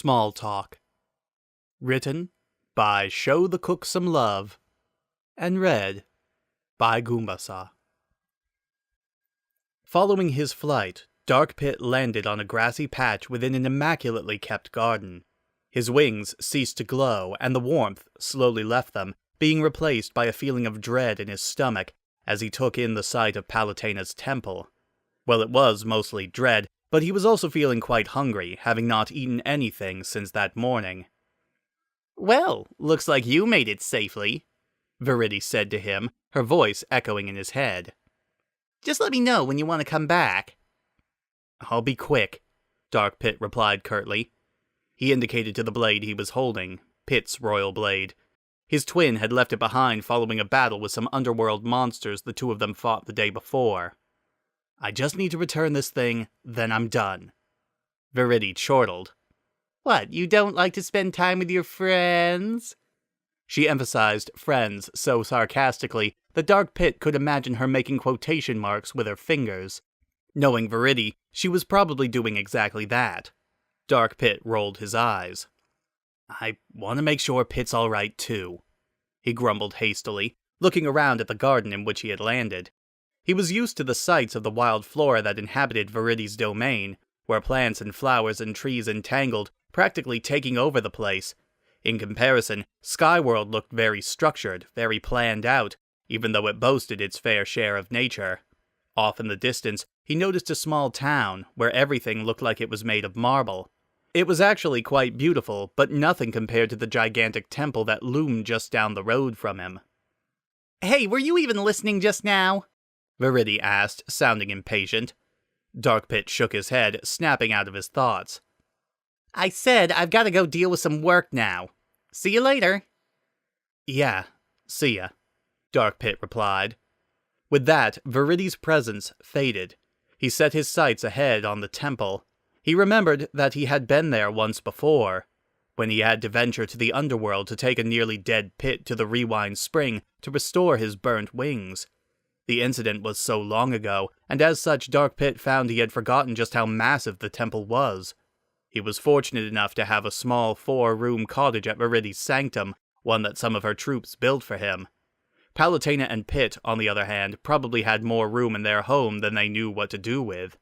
Small Talk. Written by Show the Cook Some Love and read by Goombasa. Following his flight, Dark Pit landed on a grassy patch within an immaculately kept garden. His wings ceased to glow, and the warmth slowly left them, being replaced by a feeling of dread in his stomach as he took in the sight of Palatena's temple. Well, it was mostly dread, but he was also feeling quite hungry, having not eaten anything since that morning. "Well, looks like you made it safely," Viridi said to him, her voice echoing in his head. "Just let me know when you want to come back." "I'll be quick," Dark Pit replied curtly. He indicated to the blade he was holding, Pit's royal blade. His twin had left it behind following a battle with some underworld monsters the two of them fought the day before. "I just need to return this thing, then I'm done." Viridi chortled. "What, you don't like to spend time with your friends?" She emphasized friends so sarcastically that Dark Pit could imagine her making quotation marks with her fingers. Knowing Viridi, she was probably doing exactly that. Dark Pit rolled his eyes. "I want to make sure Pit's all right too," he grumbled hastily, looking around at the garden in which he had landed. He was used to the sights of the wild flora that inhabited Viridi's domain, where plants and flowers and trees entangled, practically taking over the place. In comparison, Skyworld looked very structured, very planned out, even though it boasted its fair share of nature. Off in the distance, he noticed a small town, where everything looked like it was made of marble. It was actually quite beautiful, but nothing compared to the gigantic temple that loomed just down the road from him. "Hey, were you even listening just now?" Viridi asked, sounding impatient. Dark Pit shook his head, snapping out of his thoughts. "I said I've got to go deal with some work now. See you later." "Yeah, see ya," Dark Pit replied. With that, Viridi's presence faded. He set his sights ahead on the temple. He remembered that he had been there once before, when he had to venture to the underworld to take a nearly dead Pit to the Rewind Spring to restore his burnt wings. The incident was so long ago, and as such Dark Pit found he had forgotten just how massive the temple was. He was fortunate enough to have a small 4-room cottage at Viridi's sanctum, one that some of her troops built for him. Palatena and Pit, on the other hand, probably had more room in their home than they knew what to do with.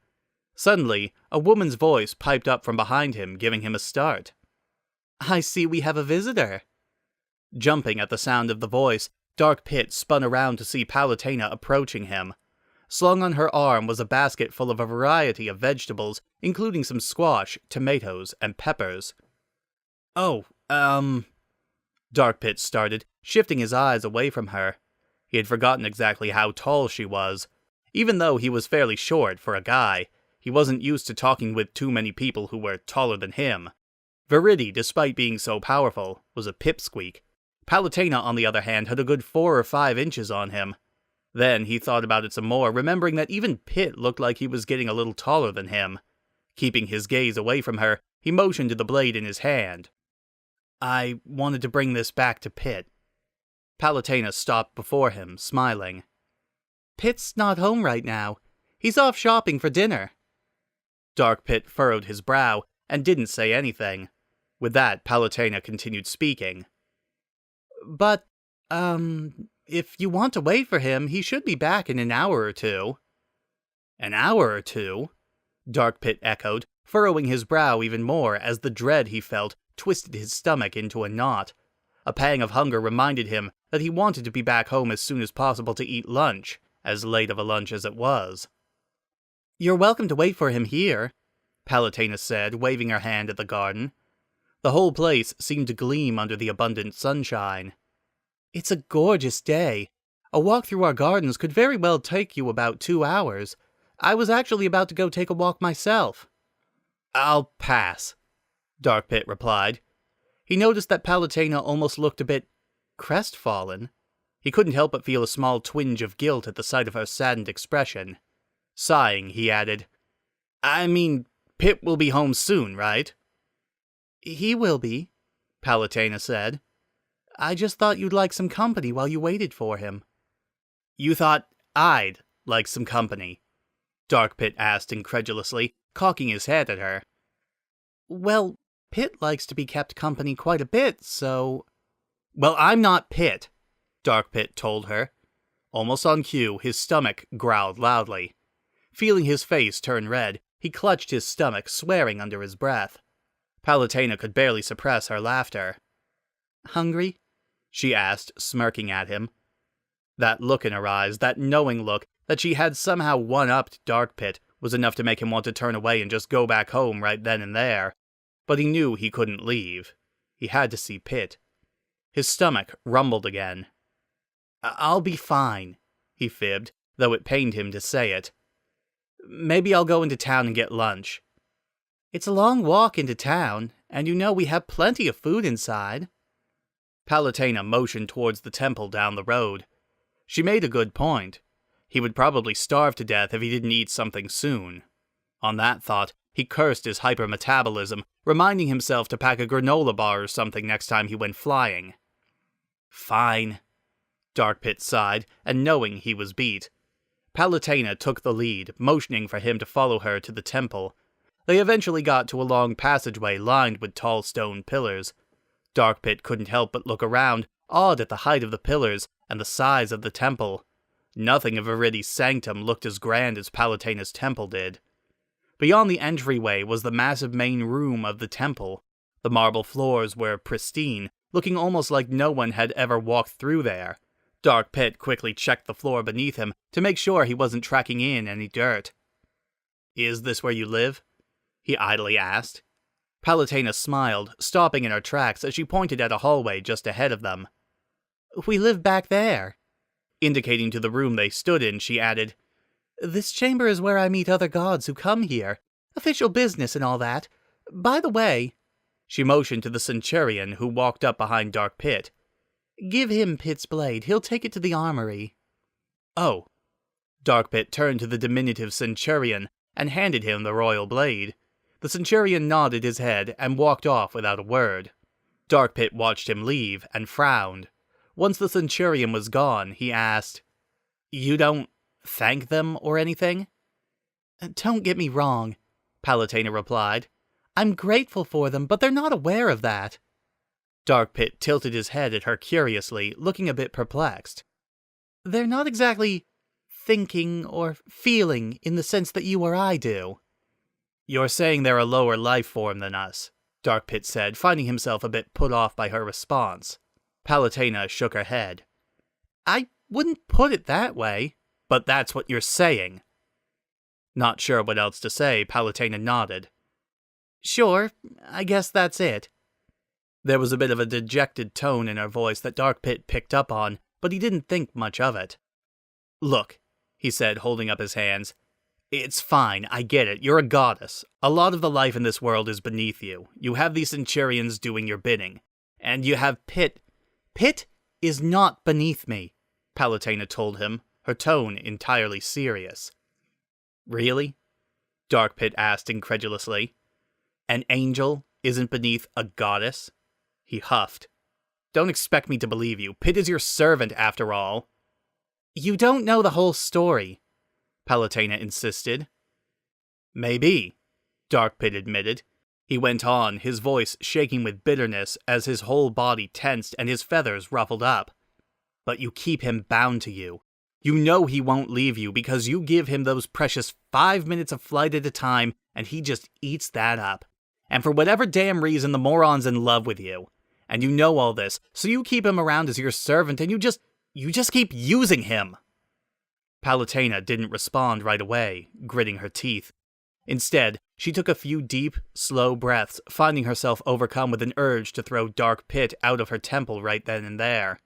Suddenly, a woman's voice piped up from behind him, giving him a start. "I see we have a visitor." Jumping at the sound of the voice, Dark Pit spun around to see Palatena approaching him. Slung on her arm was a basket full of a variety of vegetables, including some squash, tomatoes, and peppers. "Oh, Dark Pit started, shifting his eyes away from her. He had forgotten exactly how tall she was. Even though he was fairly short for a guy, he wasn't used to talking with too many people who were taller than him. Viridi, despite being so powerful, was a pipsqueak. Palatena, on the other hand, had a good 4 or 5 inches on him. Then he thought about it some more, remembering that even Pit looked like he was getting a little taller than him. Keeping his gaze away from her, he motioned to the blade in his hand. "I wanted to bring this back to Pit." Palatena stopped before him, smiling. "Pit's not home right now. He's off shopping for dinner." Dark Pit furrowed his brow and didn't say anything. With that, Palatena continued speaking. "But, if you want to wait for him, he should be back in an hour or two." "An hour or two?" Dark Pit echoed, furrowing his brow even more as the dread he felt twisted his stomach into a knot. A pang of hunger reminded him that he wanted to be back home as soon as possible to eat lunch, as late of a lunch as it was. "You're welcome to wait for him here," Palatena said, waving her hand at the garden. The whole place seemed to gleam under the abundant sunshine. "It's a gorgeous day. A walk through our gardens could very well take you about 2 hours. I was actually about to go take a walk myself." "I'll pass," Dark Pit replied. He noticed that Palatena almost looked a bit crestfallen. He couldn't help but feel a small twinge of guilt at the sight of her saddened expression. Sighing, he added, "I mean, Pit will be home soon, right?" "He will be," Palatena said. "I just thought you'd like some company while you waited for him." "You thought I'd like some company?" Dark Pit asked incredulously, cocking his head at her. "Well, Pitt likes to be kept company quite a bit, so... Well, I'm not Pitt, Dark Pit told her. Almost on cue, his stomach growled loudly. Feeling his face turn red, he clutched his stomach, swearing under his breath. Palutena could barely suppress her laughter. Hungry? She asked, smirking at him. That look in her eyes, that knowing look, that she had somehow one-upped Dark Pit, was enough to make him want to turn away and just go back home right then and there. But he knew he couldn't leave. He had to see Pitt. His stomach rumbled again. I'll be fine, he fibbed, though it pained him to say it. Maybe I'll go into town and get lunch. It's a long walk into town, and you know we have plenty of food inside. Palutena motioned towards the temple down the road. She made a good point. He would probably starve to death if he didn't eat something soon. On that thought, he cursed his hypermetabolism, reminding himself to pack a granola bar or something next time he went flying. Fine, Dark Pit sighed, and knowing he was beat. Palutena took the lead, motioning for him to follow her to the temple. They eventually got to a long passageway lined with tall stone pillars. Dark Pit couldn't help but look around, awed at the height of the pillars and the size of the temple. Nothing of Viridi's sanctum looked as grand as Palutena's temple did. Beyond the entryway was the massive main room of the temple. The marble floors were pristine, looking almost like no one had ever walked through there. Dark Pit quickly checked the floor beneath him to make sure he wasn't tracking in any dirt. Is this where you live? He idly asked. Palutena smiled, stopping in her tracks as she pointed at a hallway just ahead of them. We live back there. Indicating to the room they stood in, she added, This chamber is where I meet other gods who come here. Official business and all that. By the way, she motioned to the centurion who walked up behind Dark Pit. Give him Pitt's blade. He'll take it to the armory. Oh. Dark Pit turned to the diminutive centurion and handed him the royal blade. The centurion nodded his head and walked off without a word. Dark Pit watched him leave and frowned. Once the centurion was gone, he asked, You don't thank them or anything? Don't get me wrong, Palutena replied. I'm grateful for them, but they're not aware of that. Dark Pit tilted his head at her curiously, looking a bit perplexed. They're not exactly thinking or feeling in the sense that you or I do. You're saying they're a lower life form than us, Dark Pit said, finding himself a bit put off by her response. Palutena shook her head. I wouldn't put it that way, but that's what you're saying. Not sure what else to say, Palutena nodded. Sure, I guess that's it. There was a bit of a dejected tone in her voice that Dark Pit picked up on, but he didn't think much of it. Look, he said, holding up his hands. It's fine, I get it, you're a goddess. A lot of the life in this world is beneath you. You have these centurions doing your bidding. And you have Pitt. Pitt is not beneath me, Palutena told him, her tone entirely serious. Really? Dark Pit asked incredulously. An angel isn't beneath a goddess? He huffed. Don't expect me to believe you. Pitt is your servant, after all. You don't know the whole story, Palutena insisted. Maybe, Dark Pit admitted. He went on, his voice shaking with bitterness as his whole body tensed and his feathers ruffled up. But you keep him bound to you. You know he won't leave you because you give him those precious 5 minutes of flight at a time and he just eats that up. And for whatever damn reason, the moron's in love with you. And you know all this, so you keep him around as your servant and you just keep using him. Palutena didn't respond right away, gritting her teeth. Instead, she took a few deep, slow breaths, finding herself overcome with an urge to throw Dark Pit out of her temple right then and there.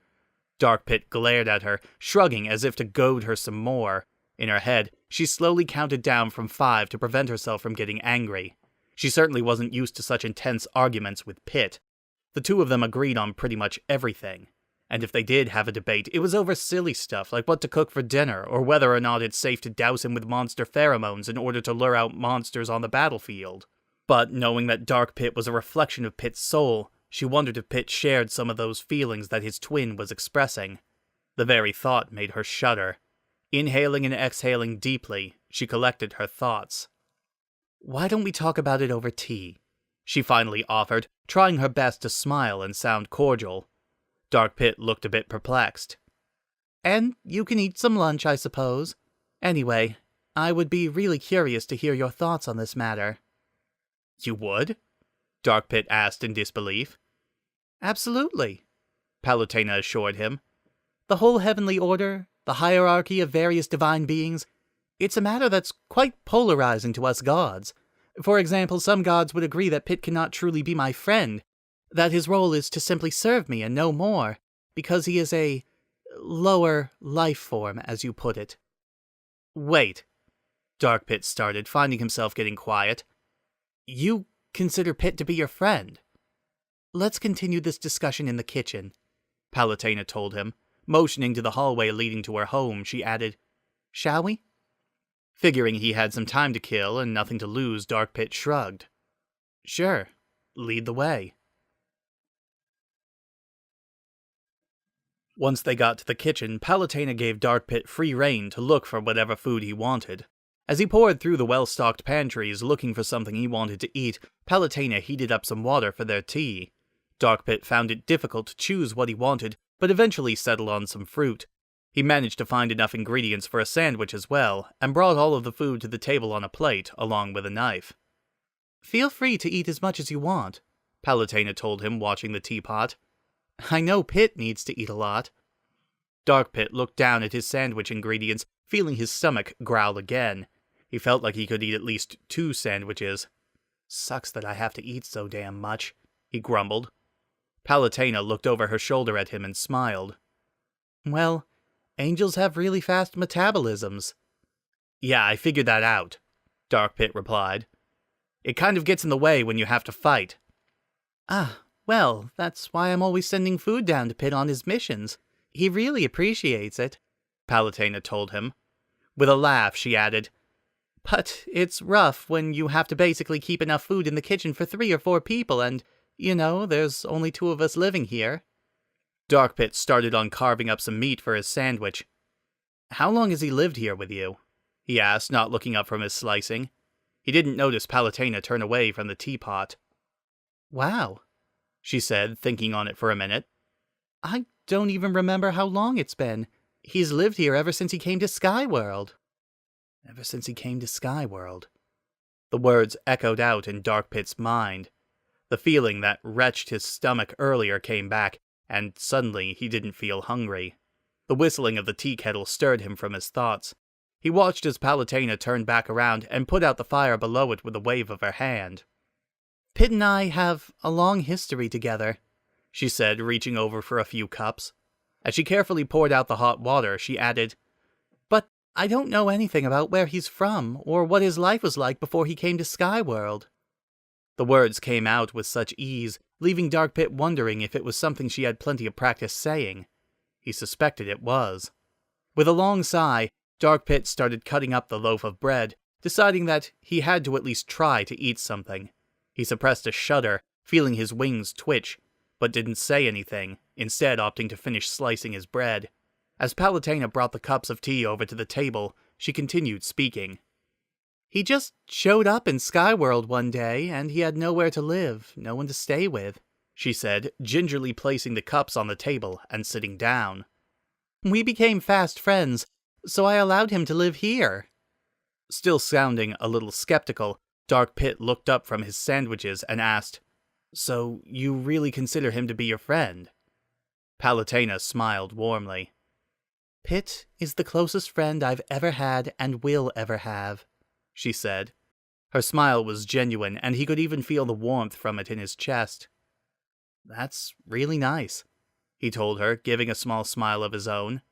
Dark Pit glared at her, shrugging as if to goad her some more. In her head, she slowly counted down from 5 to prevent herself from getting angry. She certainly wasn't used to such intense arguments with Pitt. The two of them agreed on pretty much everything. And if they did have a debate, it was over silly stuff like what to cook for dinner, or whether or not it's safe to douse him with monster pheromones in order to lure out monsters on the battlefield. But knowing that Dark Pit was a reflection of Pitt's soul, she wondered if Pitt shared some of those feelings that his twin was expressing. The very thought made her shudder. Inhaling and exhaling deeply, she collected her thoughts. Why don't we talk about it over tea? she finally offered, trying her best to smile and sound cordial. Dark Pit looked a bit perplexed. And you can eat some lunch, I suppose. Anyway, I would be really curious to hear your thoughts on this matter. You would? Dark Pit asked in disbelief. Absolutely, Palutena assured him. The whole heavenly order, the hierarchy of various divine beings, it's a matter that's quite polarizing to us gods. For example, some gods would agree that Pit cannot truly be my friend, that his role is to simply serve me and no more, because he is a lower life form, as you put it. Wait, Dark Pit started, finding himself getting quiet. You consider Pit to be your friend? Let's continue this discussion in the kitchen, Palutena told him. Motioning to the hallway leading to her home, she added, Shall we? Figuring he had some time to kill and nothing to lose, Dark Pit shrugged. Sure, lead the way. Once they got to the kitchen, Palutena gave Dark Pit free rein to look for whatever food he wanted. As he poured through the well-stocked pantries looking for something he wanted to eat, Palutena heated up some water for their tea. Dark Pit found it difficult to choose what he wanted, but eventually settled on some fruit. He managed to find enough ingredients for a sandwich as well, and brought all of the food to the table on a plate, along with a knife. Feel free to eat as much as you want, Palutena told him, watching the teapot. I know Pit needs to eat a lot. Dark Pit looked down at his sandwich ingredients, feeling his stomach growl again. He felt like he could eat at least 2 sandwiches. Sucks that I have to eat so damn much, he grumbled. Palutena looked over her shoulder at him and smiled. Well, angels have really fast metabolisms. Yeah, I figured that out, Dark Pit replied. It kind of gets in the way when you have to fight. Ah, well, that's why I'm always sending food down to Pit on his missions. He really appreciates it, Palutena told him. With a laugh, she added, But it's rough when you have to basically keep enough food in the kitchen for 3 or 4 people and, there's only 2 of us living here. Dark Pit started on carving up some meat for his sandwich. How long has he lived here with you? He asked, not looking up from his slicing. He didn't notice Palutena turn away from the teapot. Wow, she said, thinking on it for a minute. I don't even remember how long it's been. He's lived here ever since he came to Skyworld. Ever since he came to Skyworld. The words echoed out in Dark Pit's mind. The feeling that wrenched his stomach earlier came back, and suddenly he didn't feel hungry. The whistling of the tea kettle stirred him from his thoughts. He watched as Palutena turned back around and put out the fire below it with a wave of her hand. Pit and I have a long history together, she said, reaching over for a few cups. As she carefully poured out the hot water, she added, But I don't know anything about where he's from, or what his life was like before he came to Skyworld. The words came out with such ease, leaving Dark Pit wondering if it was something she had plenty of practice saying. He suspected it was. With a long sigh, Dark Pit started cutting up the loaf of bread, deciding that he had to at least try to eat something. He suppressed a shudder, feeling his wings twitch, but didn't say anything, instead opting to finish slicing his bread. As Palutena brought the cups of tea over to the table, she continued speaking. He just showed up in Skyworld one day, and he had nowhere to live, no one to stay with, she said, gingerly placing the cups on the table and sitting down. We became fast friends, so I allowed him to live here. Still sounding a little skeptical, Dark Pit looked up from his sandwiches and asked, So you really consider him to be your friend? Palutena smiled warmly. Pit is the closest friend I've ever had and will ever have, she said. Her smile was genuine, and he could even feel the warmth from it in his chest. That's really nice, he told her, giving a small smile of his own.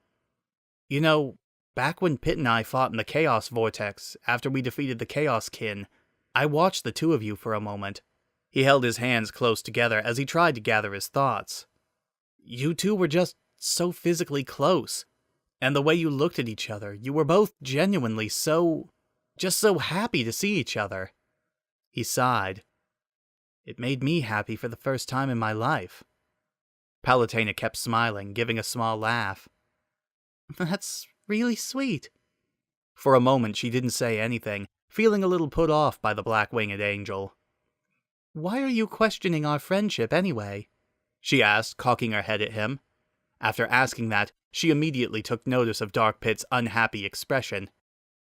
Back when Pit and I fought in the Chaos Vortex, after we defeated the Chaos Kin, I watched the 2 of you for a moment. He held his hands close together as he tried to gather his thoughts. You 2 were just so physically close, and the way you looked at each other, you were both genuinely just so happy to see each other. He sighed. It made me happy for the first time in my life. Palutena kept smiling, giving a small laugh. That's really sweet. For a moment she didn't say anything, feeling a little put off by the black-winged angel. Why are you questioning our friendship anyway? She asked, cocking her head at him. After asking that, she immediately took notice of Dark Pit's unhappy expression.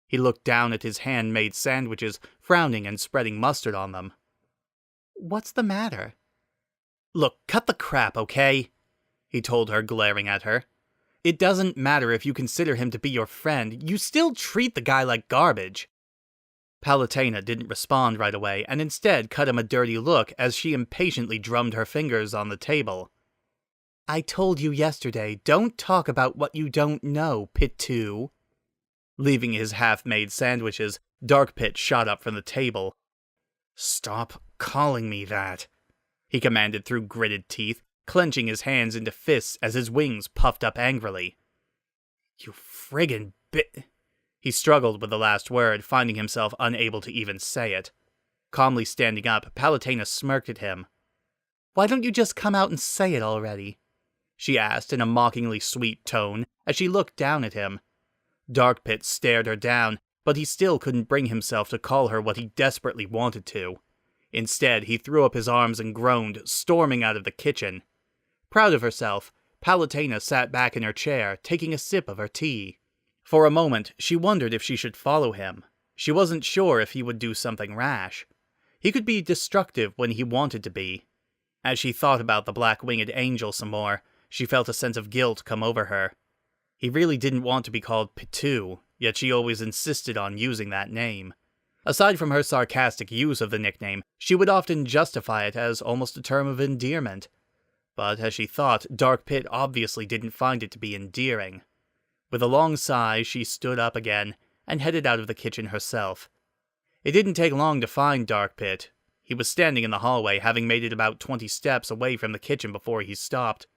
He looked down at his hand-made sandwiches, frowning and spreading mustard on them. What's the matter? Look, cut the crap, okay? He told her, glaring at her. It doesn't matter if you consider him to be your friend, you still treat the guy like garbage. Palutena didn't respond right away, and instead cut him a dirty look as she impatiently drummed her fingers on the table. I told you yesterday, don't talk about what you don't know, Pitu. Leaving his half-made sandwiches, Dark Pit shot up from the table. Stop calling me that, he commanded through gritted teeth, clenching his hands into fists as his wings puffed up angrily. You friggin' He struggled with the last word, finding himself unable to even say it. Calmly standing up, Palutena smirked at him. Why don't you just come out and say it already? She asked in a mockingly sweet tone as she looked down at him. Dark Pit stared her down, but he still couldn't bring himself to call her what he desperately wanted to. Instead, he threw up his arms and groaned, storming out of the kitchen. Proud of herself, Palutena sat back in her chair, taking a sip of her tea. For a moment, she wondered if she should follow him. She wasn't sure if he would do something rash. He could be destructive when he wanted to be. As she thought about the black-winged angel some more, she felt a sense of guilt come over her. He really didn't want to be called Pitu, yet she always insisted on using that name. Aside from her sarcastic use of the nickname, she would often justify it as almost a term of endearment. But as she thought, Dark Pit obviously didn't find it to be endearing. With a long sigh, she stood up again and headed out of the kitchen herself. It didn't take long to find Dark Pit. He was standing in the hallway, having made it about 20 steps away from the kitchen before he stopped.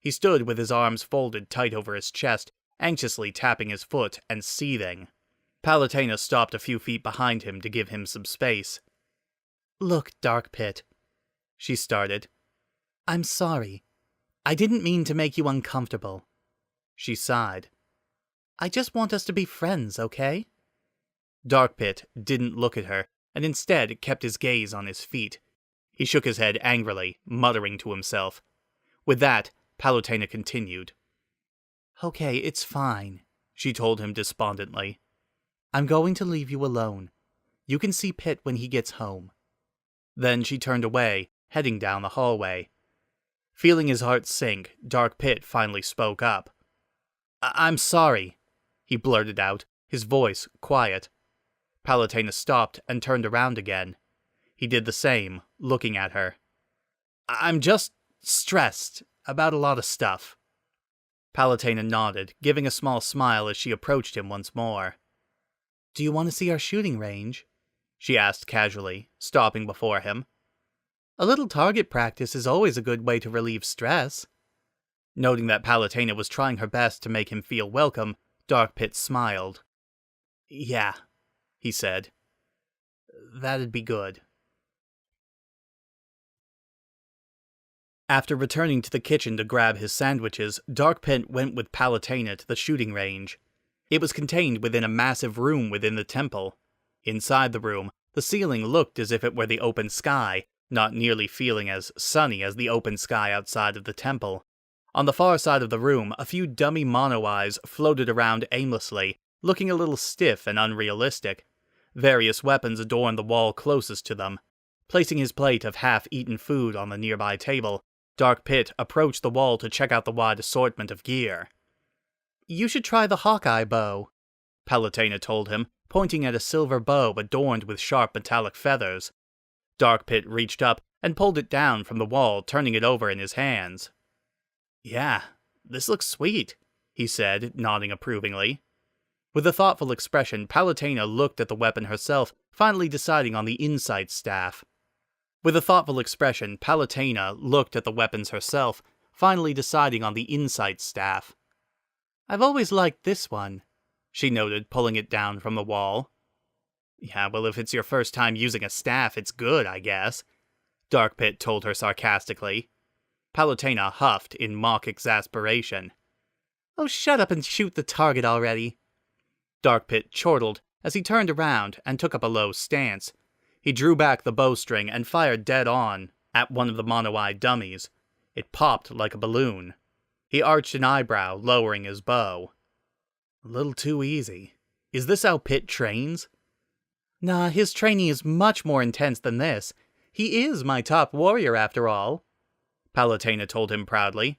He stood with his arms folded tight over his chest, anxiously tapping his foot and seething. Palutena stopped a few feet behind him to give him some space. Look, Dark Pit, she started. I'm sorry. I didn't mean to make you uncomfortable. She sighed. I just want us to be friends, okay? Dark Pit didn't look at her, and instead kept his gaze on his feet. He shook his head angrily, muttering to himself. With that, Palutena continued. Okay, it's fine, she told him despondently. I'm going to leave you alone. You can see Pit when he gets home. Then she turned away, heading down the hallway. Feeling his heart sink, Dark Pit finally spoke up. I'm sorry, he blurted out, his voice quiet. Palutena stopped and turned around again. He did the same, looking at her. I'm just stressed about a lot of stuff. Palutena nodded, giving a small smile as she approached him once more. Do you want to see our shooting range? She asked casually, stopping before him. A little target practice is always a good way to relieve stress. Noting that Palutena was trying her best to make him feel welcome, Dark Pit smiled. Yeah, he said. That'd be good. After returning to the kitchen to grab his sandwiches, Dark Pit went with Palutena to the shooting range. It was contained within a massive room within the temple. Inside the room, the ceiling looked as if it were the open sky, not nearly feeling as sunny as the open sky outside of the temple. On the far side of the room, a few dummy mono eyes floated around aimlessly, looking a little stiff and unrealistic. Various weapons adorned the wall closest to them. Placing his plate of half-eaten food on the nearby table, Dark Pit approached the wall to check out the wide assortment of gear. You should try the Hawkeye bow, Palutena told him, pointing at a silver bow adorned with sharp metallic feathers. Dark Pit reached up and pulled it down from the wall, turning it over in his hands. Yeah, this looks sweet, he said, nodding approvingly. With a thoughtful expression, Palutena looked at the weapon herself, finally deciding on the insight staff. I've always liked this one, she noted, pulling it down from the wall. Yeah, well, if it's your first time using a staff, it's good, I guess, Dark Pit told her sarcastically. Palutena huffed in mock exasperation. Oh, shut up and shoot the target already. Dark Pit chortled as he turned around and took up a low stance. He drew back the bowstring and fired dead on at one of the mono-eyed dummies. It popped like a balloon. He arched an eyebrow, lowering his bow. A little too easy. Is this how Pitt trains? Nah, his training is much more intense than this. He is my top warrior, after all, Palutena told him proudly.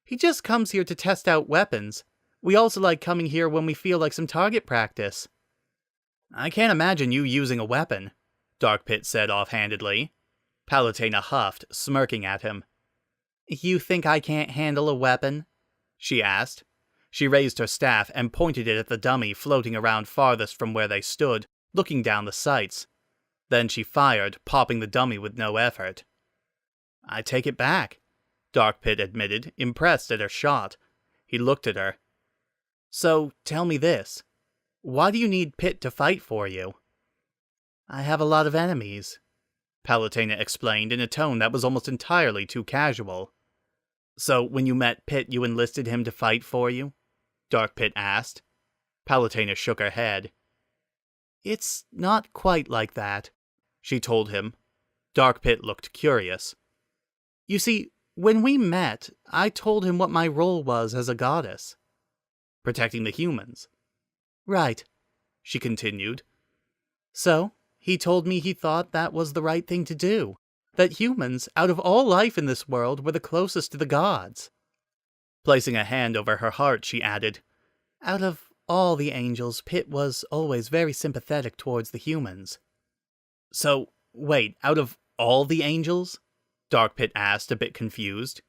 He just comes here to test out weapons. We also like coming here when we feel like some target practice. I can't imagine you using a weapon, Dark Pit said offhandedly. Palutena huffed, smirking at him. You think I can't handle a weapon? She asked. She raised her staff and pointed it at the dummy floating around farthest from where they stood, looking down the sights. Then she fired, popping the dummy with no effort. I take it back, Dark Pit admitted, impressed at her shot. He looked at her. So, tell me this. Why do you need Pitt to fight for you? I have a lot of enemies, Palutena explained in a tone that was almost entirely too casual. So, when you met Pitt, you enlisted him to fight for you? Dark Pit asked. Palutena shook her head. It's not quite like that, she told him. Dark Pit looked curious. You see, when we met, I told him what my role was as a goddess. Protecting the humans. Right, she continued. So, he told me he thought that was the right thing to do. That humans, out of all life in this world, were the closest to the gods. Placing a hand over her heart, she added, Out of all the angels, Pitt was always very sympathetic towards the humans. So, wait, out of all the angels? Dark Pit asked, a bit confused.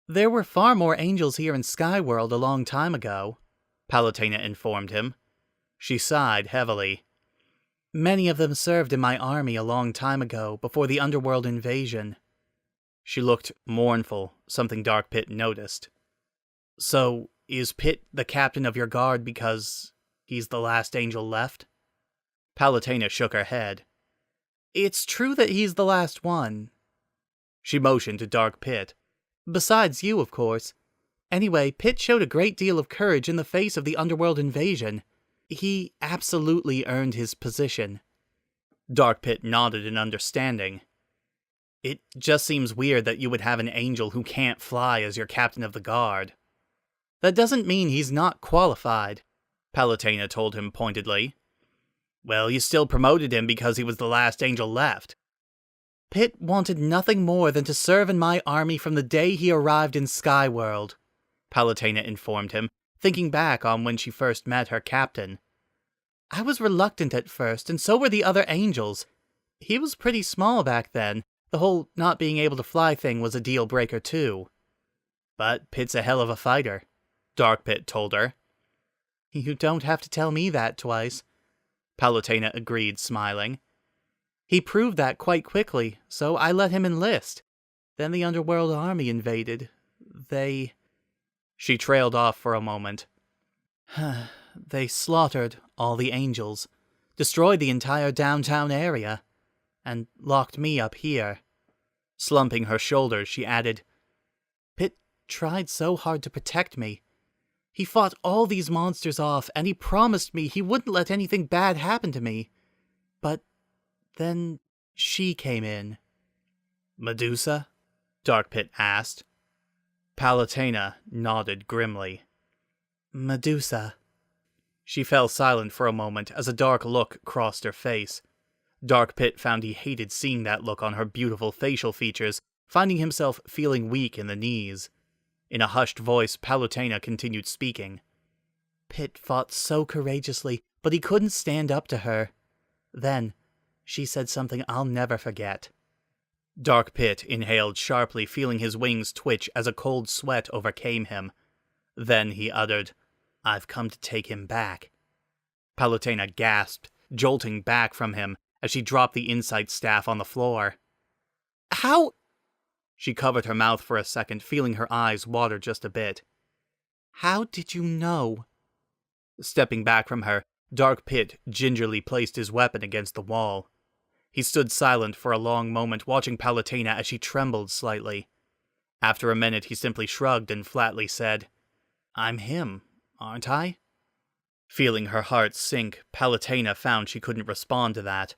There were far more angels here in Skyworld a long time ago, Palutena informed him. She sighed heavily. Many of them served in my army a long time ago, before the underworld invasion. She looked mournful, something Dark Pit noticed. So, is Pitt the captain of your guard because he's the last angel left? Palutena shook her head. It's true that he's the last one. She motioned to Dark Pit. Besides you, of course. Anyway, Pitt showed a great deal of courage in the face of the underworld invasion. He absolutely earned his position. Dark Pit nodded in understanding. It just seems weird that you would have an angel who can't fly as your captain of the guard. That doesn't mean he's not qualified, Palutena told him pointedly. Well, you still promoted him because he was the last angel left. Pitt wanted nothing more than to serve in my army from the day he arrived in Skyworld, Palutena informed him, thinking back on when she first met her captain. I was reluctant at first, and so were the other angels. He was pretty small back then. The whole not being able to fly thing was a deal breaker too. But Pitt's a hell of a fighter, Dark Pit told her. You don't have to tell me that twice, Palutena agreed, smiling. He proved that quite quickly, so I let him enlist. Then the underworld army invaded. She trailed off for a moment. They slaughtered all the angels, destroyed the entire downtown area, and locked me up here. Slumping her shoulders, she added, Pitt tried so hard to protect me. He fought all these monsters off, and he promised me he wouldn't let anything bad happen to me. But then she came in. Medusa? Dark Pit asked. Palutena nodded grimly. Medusa. She fell silent for a moment as a dark look crossed her face. Dark Pit found he hated seeing that look on her beautiful facial features, finding himself feeling weak in the knees. In a hushed voice, Palutena continued speaking. Pitt fought so courageously, but he couldn't stand up to her. Then, she said something I'll never forget. Dark Pit inhaled sharply, feeling his wings twitch as a cold sweat overcame him. Then he uttered, I've come to take him back. Palutena gasped, jolting back from him as she dropped the insight staff on the floor. How? She covered her mouth for a second, feeling her eyes water just a bit. How did you know? Stepping back from her, Dark Pit gingerly placed his weapon against the wall. He stood silent for a long moment, watching Palutena as she trembled slightly. After a minute, he simply shrugged and flatly said, I'm him, aren't I? Feeling her heart sink, Palutena found she couldn't respond to that.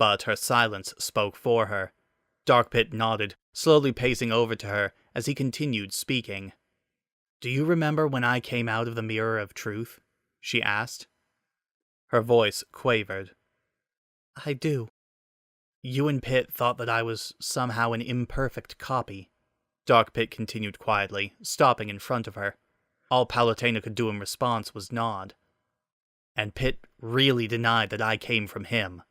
But her silence spoke for her. Dark Pit nodded, slowly pacing over to her as he continued speaking. "Do you remember when I came out of the Mirror of Truth?" she asked. Her voice quavered. "I do." "You and Pit thought that I was somehow an imperfect copy," Dark Pit continued quietly, stopping in front of her. All Palutena could do in response was nod. "And Pit really denied that I came from him."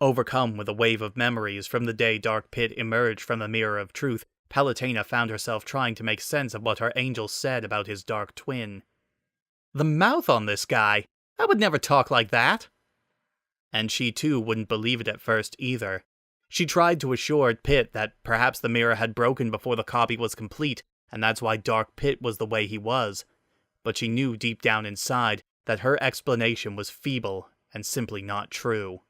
Overcome with a wave of memories from the day Dark Pit emerged from the Mirror of Truth, Palutena found herself trying to make sense of what her angel said about his dark twin. The mouth on this guy! I would never talk like that! And she too wouldn't believe it at first either. She tried to assure Pit that perhaps the mirror had broken before the copy was complete, and that's why Dark Pit was the way he was. But she knew deep down inside that her explanation was feeble and simply not true.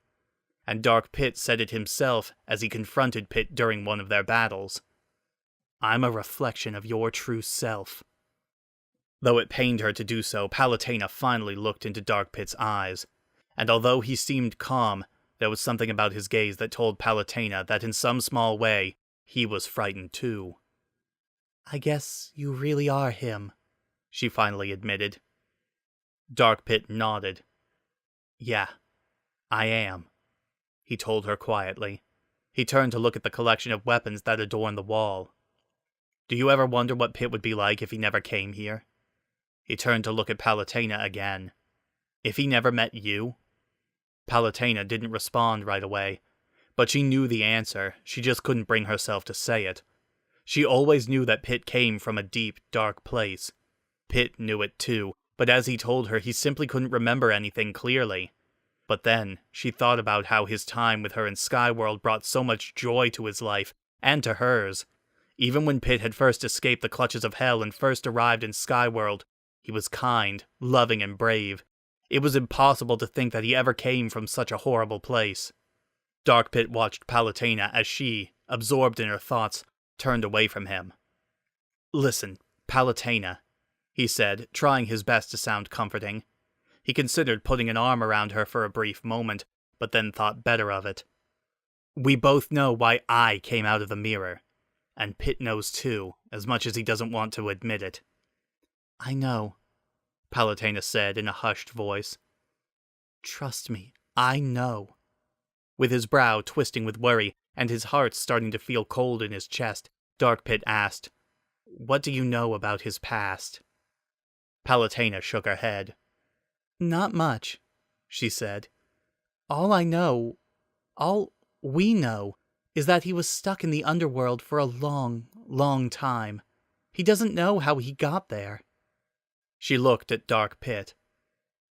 And Dark Pit said it himself as he confronted Pit during one of their battles. "I'm a reflection of your true self." Though it pained her to do so, Palutena finally looked into Dark Pit's eyes. And although he seemed calm, there was something about his gaze that told Palutena that in some small way, he was frightened too. "I guess you really are him," she finally admitted. Dark Pit nodded. "Yeah, I am," he told her quietly. He turned to look at the collection of weapons that adorned the wall. "Do you ever wonder what Pit would be like if he never came here?" He turned to look at Palutena again. "If he never met you?" Palutena didn't respond right away, but she knew the answer, she just couldn't bring herself to say it. She always knew that Pit came from a deep, dark place. Pit knew it too, but as he told her, he simply couldn't remember anything clearly. But then, she thought about how his time with her in Skyworld brought so much joy to his life, and to hers. Even when Pit had first escaped the clutches of hell and first arrived in Skyworld, he was kind, loving, and brave. It was impossible to think that he ever came from such a horrible place. Dark Pit watched Palutena as she, absorbed in her thoughts, turned away from him. "Listen, Palutena," he said, trying his best to sound comforting. He considered putting an arm around her for a brief moment, but then thought better of it. "We both know why I came out of the mirror. And Pit knows too, as much as he doesn't want to admit it." "I know," Palutena said in a hushed voice. "Trust me, I know." With his brow twisting with worry, and his heart starting to feel cold in his chest, Dark Pit asked, "What do you know about his past?" Palutena shook her head. "Not much," she said. All we know, is that he was stuck in the underworld for a long, long time. He doesn't know how he got there." She looked at Dark Pit.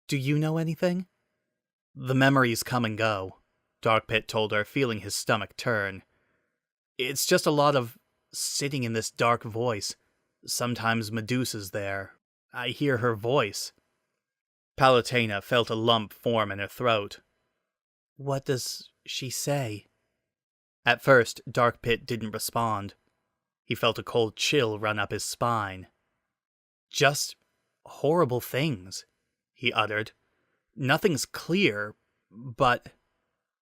"Do you know anything?" "The memories come and go," Dark Pit told her, feeling his stomach turn. "It's just a lot of sitting in this dark voice. Sometimes Medusa's there. I hear her voice." Palutena felt a lump form in her throat. "What does she say?" At first, Dark Pit didn't respond. He felt a cold chill run up his spine. "Just horrible things," he uttered. "Nothing's clear, but..."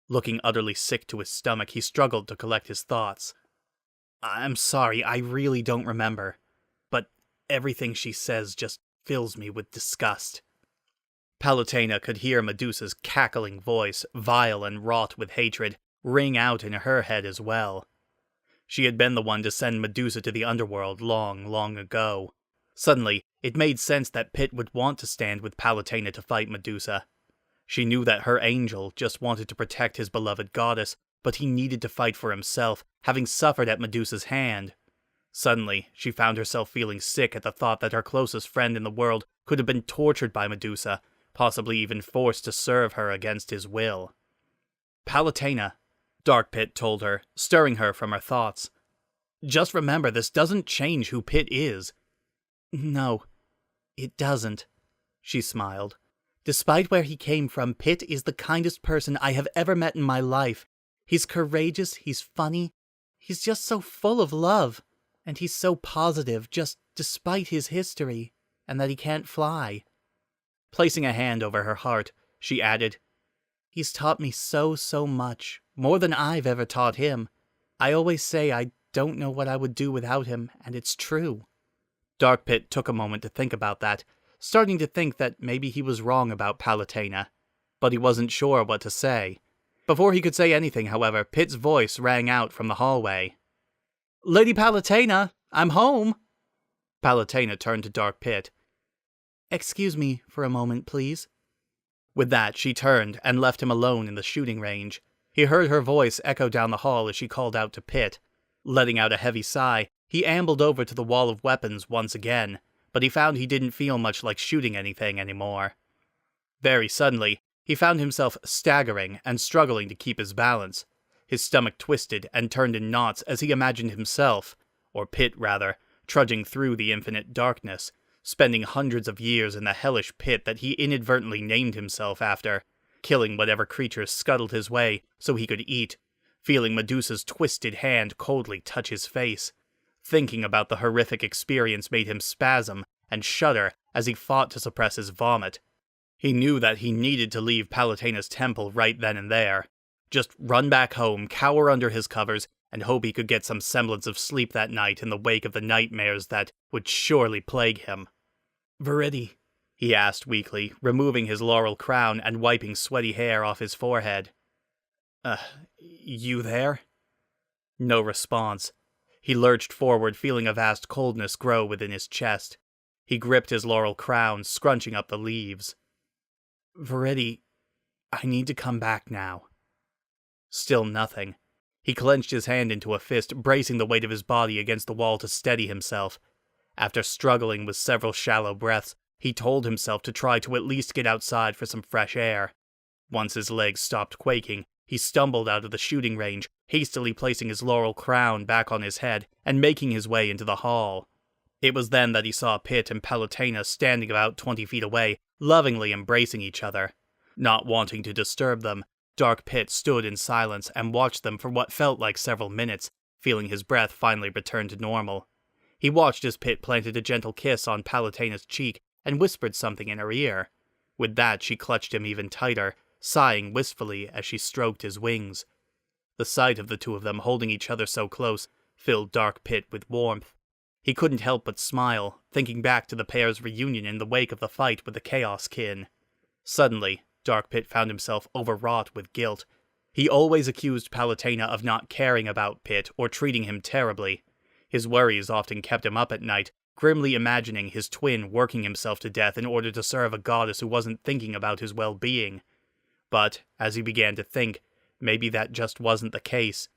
Looking utterly sick to his stomach, he struggled to collect his thoughts. "I'm sorry, I really don't remember. But everything she says just fills me with disgust." Palutena could hear Medusa's cackling voice, vile and wrought with hatred, ring out in her head as well. She had been the one to send Medusa to the underworld long, long ago. Suddenly, it made sense that Pit would want to stand with Palutena to fight Medusa. She knew that her angel just wanted to protect his beloved goddess, but he needed to fight for himself, having suffered at Medusa's hand. Suddenly, she found herself feeling sick at the thought that her closest friend in the world could have been tortured by Medusa, possibly even forced to serve her against his will. "Palutena," Dark Pit told her, stirring her from her thoughts. "Just remember, this doesn't change who Pit is." "No, it doesn't," she smiled. "Despite where he came from, Pit is the kindest person I have ever met in my life. He's courageous, he's funny, he's just so full of love, and he's so positive, just despite his history, and that he can't fly." Placing a hand over her heart, she added, He's taught me so much, more than I've ever taught him. I always say I don't know what I would do without him, and it's true. Dark Pit took a moment to think about that, starting to think that maybe he was wrong about Palutena, but he wasn't sure what to say. Before he could say anything, however, Pit's voice rang out from the hallway. "Lady Palutena, I'm home!" Palutena turned to Dark Pit. "Excuse me for a moment, please." With that, she turned and left him alone in the shooting range. He heard her voice echo down the hall as she called out to Pit. Letting out a heavy sigh, he ambled over to the wall of weapons once again, but he found he didn't feel much like shooting anything anymore. Very suddenly, he found himself staggering and struggling to keep his balance. His stomach twisted and turned in knots as he imagined himself, or Pit rather, trudging through the infinite darkness, spending hundreds of years in the hellish pit that he inadvertently named himself after, killing whatever creatures scuttled his way so he could eat, feeling Medusa's twisted hand coldly touch his face. Thinking about the horrific experience made him spasm and shudder as he fought to suppress his vomit. He knew that he needed to leave Palutena's temple right then and there. Just run back home, cower under his covers, and hope he could get some semblance of sleep that night in the wake of the nightmares that would surely plague him. "Viridi," he asked weakly, removing his laurel crown and wiping sweaty hair off his forehead. You there?" No response. He lurched forward, feeling a vast coldness grow within his chest. He gripped his laurel crown, scrunching up the leaves. "Viridi, I need to come back now." Still nothing. He clenched his hand into a fist, bracing the weight of his body against the wall to steady himself. After struggling with several shallow breaths, he told himself to try to at least get outside for some fresh air. Once his legs stopped quaking, he stumbled out of the shooting range, hastily placing his laurel crown back on his head and making his way into the hall. It was then that he saw Pit and Palutena standing about 20 feet away, lovingly embracing each other. Not wanting to disturb them, Dark Pit stood in silence and watched them for what felt like several minutes, feeling his breath finally return to normal. He watched as Pit planted a gentle kiss on Palutena's cheek and whispered something in her ear. With that, she clutched him even tighter, sighing wistfully as she stroked his wings. The sight of the two of them holding each other so close filled Dark Pit with warmth. He couldn't help but smile, thinking back to the pair's reunion in the wake of the fight with the Chaos Kin. Suddenly, Dark Pit found himself overwrought with guilt. He always accused Palutena of not caring about Pit or treating him terribly. His worries often kept him up at night, grimly imagining his twin working himself to death in order to serve a goddess who wasn't thinking about his well-being. But, as he began to think, maybe that just wasn't the case.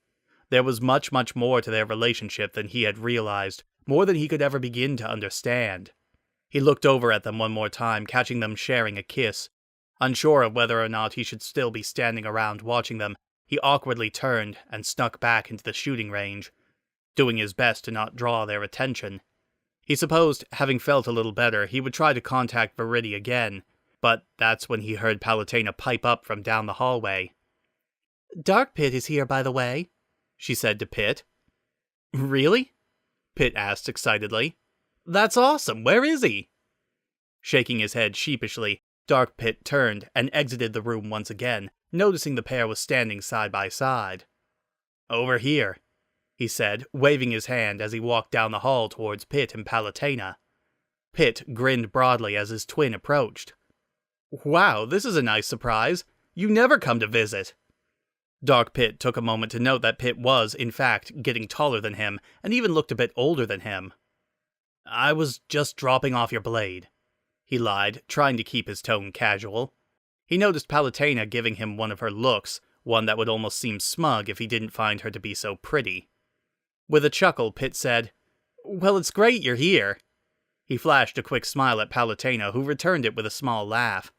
There was much more to their relationship than he had realized, more than he could ever begin to understand. He looked over at them one more time, catching them sharing a kiss. Unsure of whether or not he should still be standing around watching them, he awkwardly turned and snuck back into the shooting range, doing his best to not draw their attention. He supposed, having felt a little better, he would try to contact Viridi again, but that's when he heard Palutena pipe up from down the hallway. "Dark Pit is here, by the way," she said to Pit. "Really?" Pit asked excitedly. "That's awesome! Where is he?" Shaking his head sheepishly, Dark Pit turned and exited the room once again, noticing the pair was standing side by side. "Over here," he said, waving his hand as he walked down the hall towards Pit and Palutena. Pit grinned broadly as his twin approached. "Wow, this is a nice surprise. You never come to visit." Dark Pit took a moment to note that Pit was, in fact, getting taller than him, and even looked a bit older than him. "I was just dropping off your blade," he lied, trying to keep his tone casual. He noticed Palutena giving him one of her looks, one that would almost seem smug if he didn't find her to be so pretty. With a chuckle, Pit said, "Well, it's great you're here." He flashed a quick smile at Palutena, who returned it with a small laugh.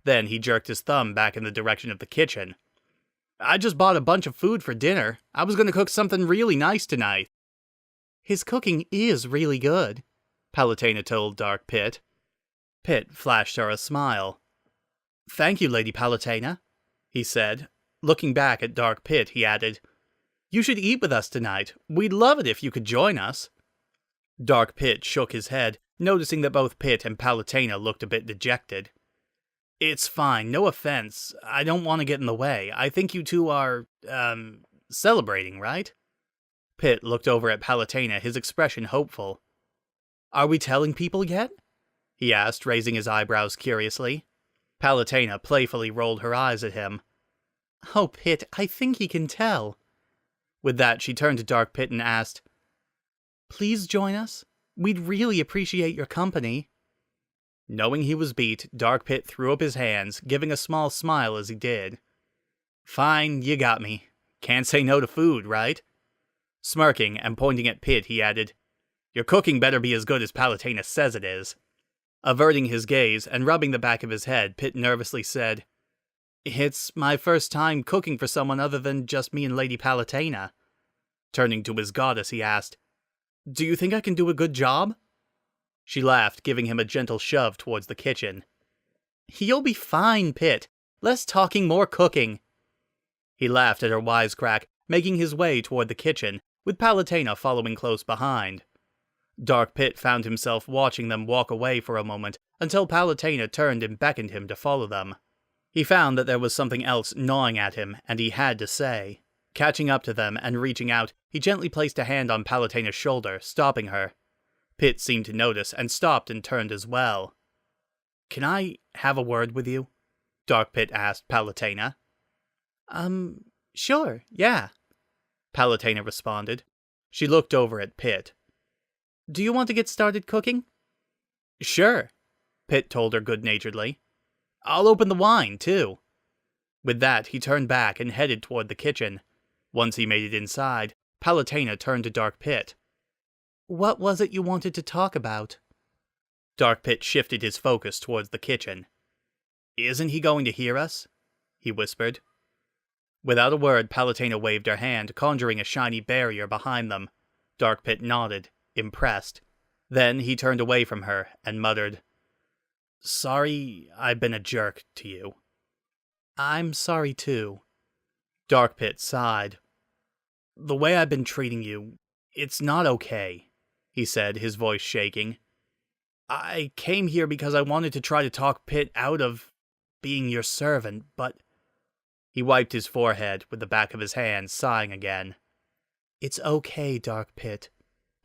Then he jerked his thumb back in the direction of the kitchen. "I just bought a bunch of food for dinner. I was going to cook something really nice tonight." "His cooking is really good," Palutena told Dark Pit. Pit flashed her a smile. "Thank you, Lady Palutena," he said. Looking back at Dark Pit, he added, "You should eat with us tonight. We'd love it if you could join us." Dark Pit shook his head, noticing that both Pit and Palutena looked a bit dejected. It's fine, no offense. I don't want to get in the way. I think you two are, celebrating, right? Pitt looked over at Palutena, his expression hopeful. Are we telling people yet? He asked, raising his eyebrows curiously. Palutena playfully rolled her eyes at him. Oh, Pitt, I think he can tell. With that, she turned to Dark Pitt and asked, Please join us? We'd really appreciate your company. Knowing he was beat, Dark Pitt threw up his hands, giving a small smile as he did. Fine, you got me. Can't say no to food, right? Smirking and pointing at Pitt, he added, Your cooking better be as good as Palutena says it is. Averting his gaze and rubbing the back of his head, Pitt nervously said, It's my first time cooking for someone other than just me and Lady Palutena. Turning to his goddess, he asked, Do you think I can do a good job? She laughed, giving him a gentle shove towards the kitchen. You'll be fine, Pitt. Less talking, more cooking. He laughed at her wisecrack, making his way toward the kitchen, with Palutena following close behind. Dark Pitt found himself watching them walk away for a moment until Palutena turned and beckoned him to follow them. He found that there was something else gnawing at him, and he had to say. Catching up to them and reaching out, he gently placed a hand on Palutena's shoulder, stopping her. Pitt seemed to notice and stopped and turned as well. Can I have a word with you? Dark Pitt asked Palutena. Sure, yeah. Palutena responded. She looked over at Pitt. Do you want to get started cooking? Sure, Pitt told her good-naturedly. I'll open the wine, too. With that, he turned back and headed toward the kitchen. Once he made it inside, Palutena turned to Dark Pitt. What was it you wanted to talk about? Dark Pitt shifted his focus towards the kitchen. Isn't he going to hear us? He whispered. Without a word, Palutena waved her hand, conjuring a shiny barrier behind them. Dark Pitt nodded, impressed. Then he turned away from her and muttered, Sorry I've been a jerk to you. I'm sorry too. Dark Pitt sighed. The way I've been treating you, it's not okay, he said, his voice shaking. I came here because I wanted to try to talk Pitt out of being your servant, but... He wiped his forehead with the back of his hand, sighing again. It's okay, Dark Pitt,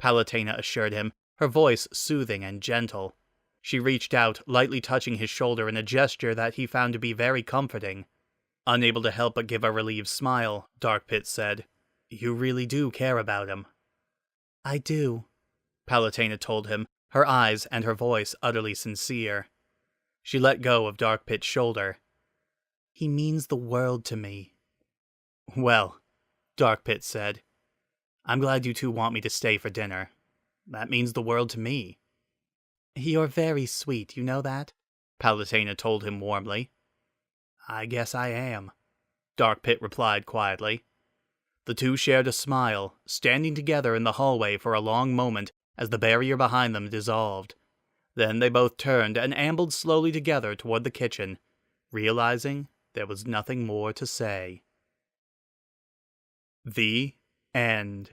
Palutena assured him, her voice soothing and gentle. She reached out, lightly touching his shoulder in a gesture that he found to be very comforting. Unable to help but give a relieved smile, Dark Pitt said, You really do care about him. I do, Palutena told him, her eyes and her voice utterly sincere. She let go of Dark Pitt's shoulder. He means the world to me. Well, Dark Pitt said, I'm glad you two want me to stay for dinner. That means the world to me. You're very sweet, you know that? Palutena told him warmly. I guess I am, Dark Pitt replied quietly. The two shared a smile, standing together in the hallway for a long moment as the barrier behind them dissolved. Then they both turned and ambled slowly together toward the kitchen, realizing there was nothing more to say. The end.